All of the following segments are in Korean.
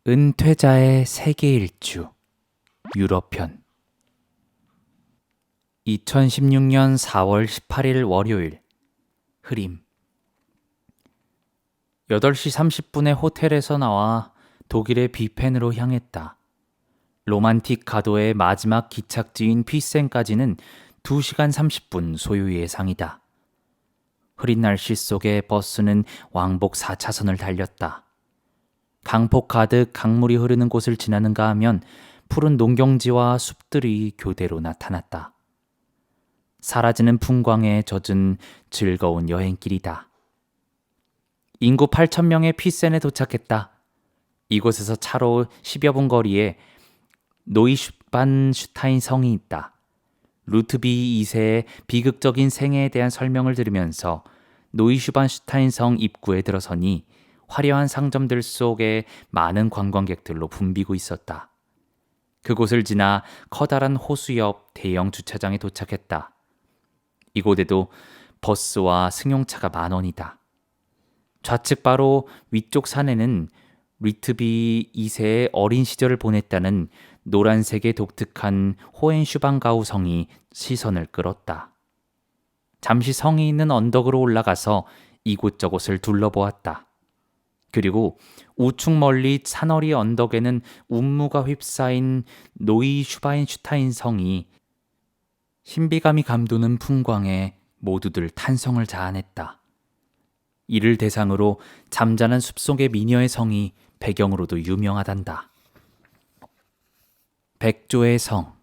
은퇴자의 세계 일주 유럽편 2016년 4월 18일 월요일 흐림 8시 30분에 호텔에서 나와 독일의 비펜으로 향했다. 로만틱 가도의 마지막 기착지인 피센까지는 2시간 30분 소요 예상이다. 흐린 날씨 속에 버스는 왕복 4차선을 달렸다. 강폭 가득 강물이 흐르는 곳을 지나는가 하면 푸른 농경지와 숲들이 교대로 나타났다. 사라지는 풍광에 젖은 즐거운 여행길이다. 인구 8,000명의 피센에 도착했다. 이곳에서 차로 10여 분 거리에 노이슈반슈타인 성이 있다. 루트비 2세의 비극적인 생애에 대한 설명을 들으면서 노이슈반슈타인 성 입구에 들어서니 화려한 상점들 속에 많은 관광객들로 붐비고 있었다. 그곳을 지나 커다란 호수 옆 대형 주차장에 도착했다. 이곳에도 버스와 승용차가 만원이다. 좌측 바로 위쪽 산에는 리트비 2세의 어린 시절을 보냈다는 노란색의 독특한 호헨슈방가우 성이 시선을 끌었다. 잠시 성이 있는 언덕으로 올라가서 이곳저곳을 둘러보았다. 그리고 우측 멀리 산허리 언덕에는 운무가 휩싸인 노이슈바인슈타인 성이 신비감이 감도는 풍광에 모두들 탄성을 자아냈다. 이를 대상으로 잠자는 숲속의 미녀의 성이 배경으로도 유명하단다. 백조의 성.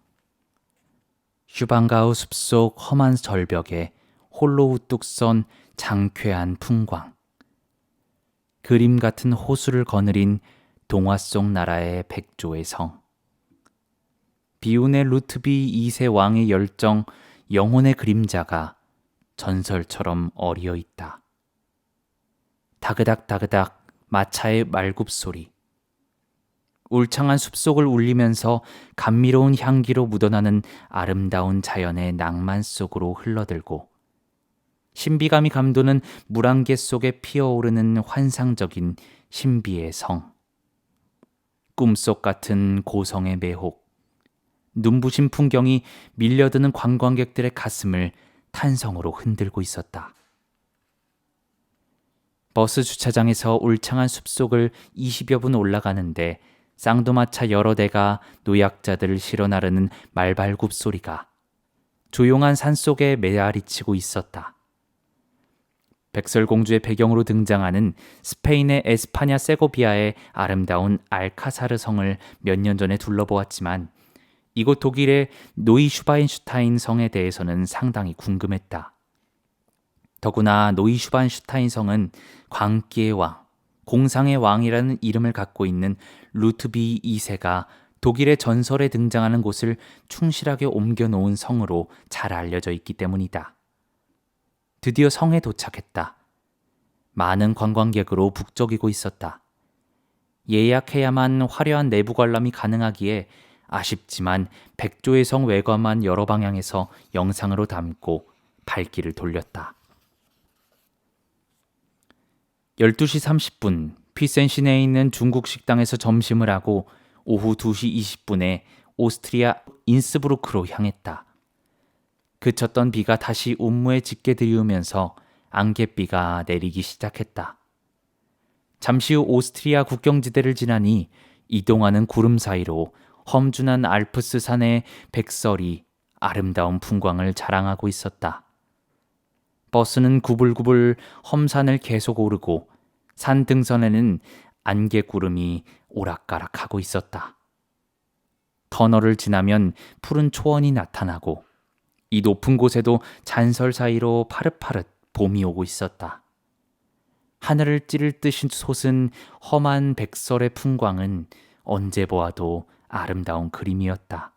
슈방가우 숲속 험한 절벽에 홀로 우뚝 선 장쾌한 풍광. 그림 같은 호수를 거느린 동화 속 나라의 백조의 성. 비운의 루트비 2세 왕의 열정, 영혼의 그림자가 전설처럼 어리어 있다. 다그닥다그닥 마차의 말굽소리. 울창한 숲속을 울리면서 감미로운 향기로 묻어나는 아름다운 자연의 낭만 속으로 흘러들고 신비감이 감도는 물안개 속에 피어오르는 환상적인 신비의 성. 꿈속 같은 고성의 매혹. 눈부신 풍경이 밀려드는 관광객들의 가슴을 탄성으로 흔들고 있었다. 버스 주차장에서 울창한 숲속을 20여 분 올라가는데 쌍두마차 여러 대가 노약자들을 실어 나르는 말발굽 소리가 조용한 산속에 메아리치고 있었다. 백설공주의 배경으로 등장하는 스페인의 에스파냐 세고비아의 아름다운 알카사르 성을 몇 년 전에 둘러보았지만 이곳 독일의 노이슈바인슈타인 성에 대해서는 상당히 궁금했다. 더구나 노이슈바인슈타인 성은 광기의 왕, 공상의 왕이라는 이름을 갖고 있는 루트비 2세가 독일의 전설에 등장하는 곳을 충실하게 옮겨놓은 성으로 잘 알려져 있기 때문이다. 드디어 성에 도착했다. 많은 관광객으로 북적이고 있었다. 예약해야만 화려한 내부 관람이 가능하기에 아쉽지만 백조의 성 외관만 여러 방향에서 영상으로 담고 발길을 돌렸다. 12시 30분 피센 시내에 있는 중국 식당에서 점심을 하고 오후 2시 20분에 오스트리아 인스브루크로 향했다. 그쳤던 비가 다시 운무에 짙게 드리우면서 안갯비가 내리기 시작했다. 잠시 후 오스트리아 국경지대를 지나니 이동하는 구름 사이로 험준한 알프스 산의 백설이 아름다운 풍광을 자랑하고 있었다. 버스는 구불구불 험산을 계속 오르고 산 등선에는 안개구름이 오락가락하고 있었다. 터널을 지나면 푸른 초원이 나타나고 이 높은 곳에도 잔설 사이로 파릇파릇 봄이 오고 있었다. 하늘을 찌를 듯이 솟은 험한 백설의 풍광은 언제 보아도 아름다운 그림이었다.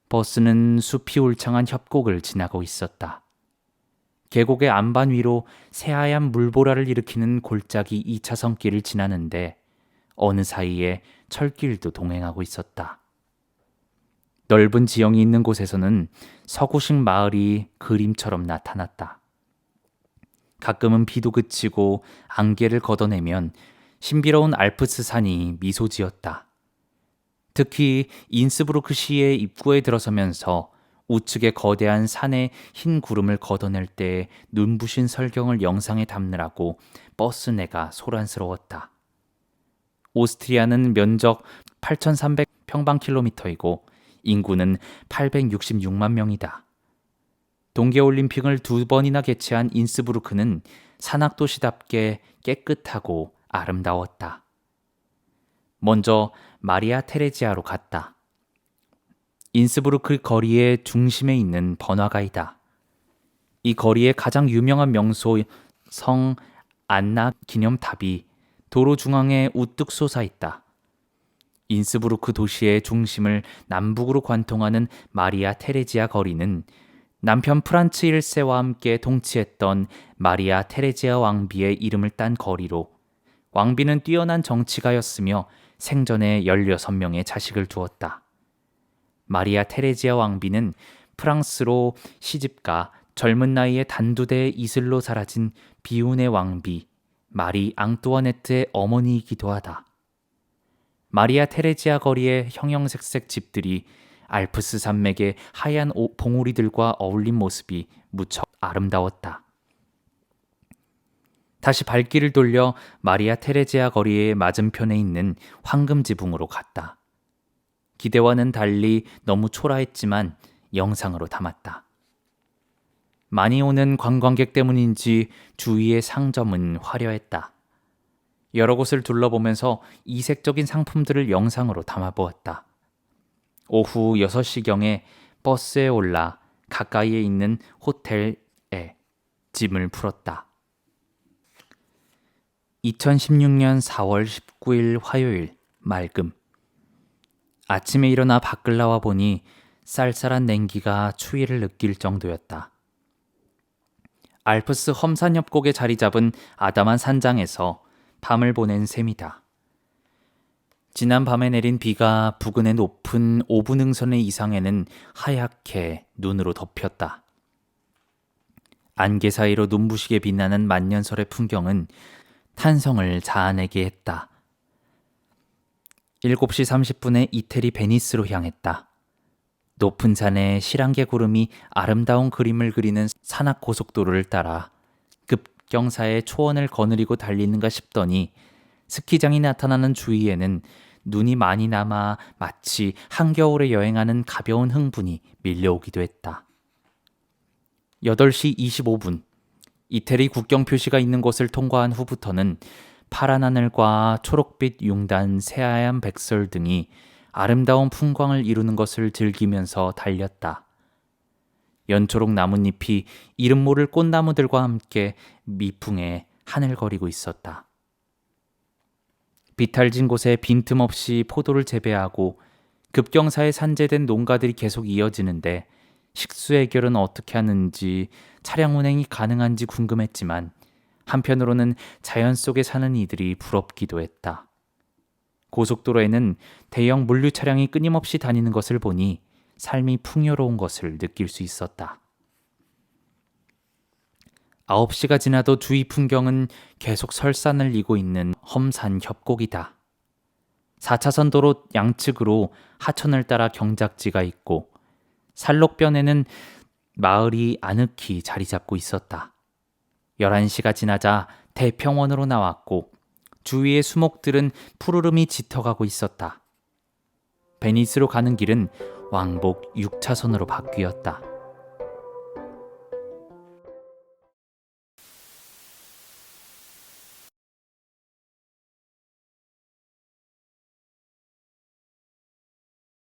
버스는 숲이 울창한 협곡을 지나고 있었다. 계곡의 안반 위로 새하얀 물보라를 일으키는 골짜기 2차선 길을 지나는데 어느 사이에 철길도 동행하고 있었다. 넓은 지형이 있는 곳에서는 서구식 마을이 그림처럼 나타났다. 가끔은 비도 그치고 안개를 걷어내면 신비로운 알프스 산이 미소 지었다. 특히 인스부르크 시의 입구에 들어서면서 우측의 거대한 산의 흰 구름을 걷어낼 때 눈부신 설경을 영상에 담느라고 버스 내가 소란스러웠다. 오스트리아는 면적 8,300평방킬로미터이고 인구는 866만 명이다. 동계올림픽을 2번이나 개최한 인스부르크는 산악도시답게 깨끗하고 아름다웠다. 먼저 마리아 테레지아로 갔다. 인스부르크 거리의 중심에 있는 번화가이다. 이 거리의 가장 유명한 명소 성 안나 기념탑이 도로 중앙에 우뚝 솟아 있다. 인스부르크 도시의 중심을 남북으로 관통하는 마리아 테레지아 거리는 남편 프란츠 1세와 함께 통치했던 마리아 테레지아 왕비의 이름을 딴 거리로 왕비는 뛰어난 정치가였으며 생전에 16명의 자식을 두었다. 마리아 테레지아 왕비는 프랑스로 시집가 젊은 나이에 단두대의 이슬로 사라진 비운의 왕비 마리 앙뚜아네트의 어머니이기도 하다. 마리아 테레지아 거리의 형형색색 집들이 알프스 산맥의 하얀 봉우리들과 어울린 모습이 무척 아름다웠다. 다시 발길을 돌려 마리아 테레지아 거리의 맞은편에 있는 황금지붕으로 갔다. 기대와는 달리 너무 초라했지만 영상으로 담았다. 많이 오는 관광객 때문인지 주위의 상점은 화려했다. 여러 곳을 둘러보면서 이색적인 상품들을 영상으로 담아보았다. 오후 6시경에 버스에 올라 가까이에 있는 호텔에 짐을 풀었다. 2016년 4월 19일 화요일 맑음. 아침에 일어나 밖을 나와 보니 쌀쌀한 냉기가 추위를 느낄 정도였다. 알프스 험산 협곡에 자리 잡은 아담한 산장에서 밤을 보낸 셈이다. 지난 밤에 내린 비가 부근의 높은 오분응선의 이상에는 하얗게 눈으로 덮였다. 안개 사이로 눈부시게 빛나는 만년설의 풍경은 탄성을 자아내게 했다. 7시 30분에 이태리 베니스로 향했다. 높은 산에 실안개 구름이 아름다운 그림을 그리는 산악 고속도로를 따라 급경사의 초원을 거느리고 달리는가 싶더니 스키장이 나타나는 주위에는 눈이 많이 남아 마치 한겨울에 여행하는 가벼운 흥분이 밀려오기도 했다. 8시 25분, 이태리 국경 표시가 있는 곳을 통과한 후부터는 파란 하늘과 초록빛 융단 새하얀 백설 등이 아름다운 풍광을 이루는 것을 즐기면서 달렸다. 연초록 나뭇잎이 이름 모를 꽃나무들과 함께 미풍에 하늘거리고 있었다. 비탈진 곳에 빈틈없이 포도를 재배하고 급경사에 산재된 농가들이 계속 이어지는데 식수 해결은 어떻게 하는지 차량 운행이 가능한지 궁금했지만 한편으로는 자연 속에 사는 이들이 부럽기도 했다. 고속도로에는 대형 물류 차량이 끊임없이 다니는 것을 보니 삶이 풍요로운 것을 느낄 수 있었다. 9시가 지나도 주위 풍경은 계속 설산을 이고 있는 험산 협곡이다. 4차선 도로 양측으로 하천을 따라 경작지가 있고 산록변에는 마을이 아늑히 자리 잡고 있었다. 11시가 지나자 대평원으로 나왔고 주위의 수목들은 푸르름이 짙어가고 있었다. 베니스로 가는 길은 왕복 6차선으로 바뀌었다.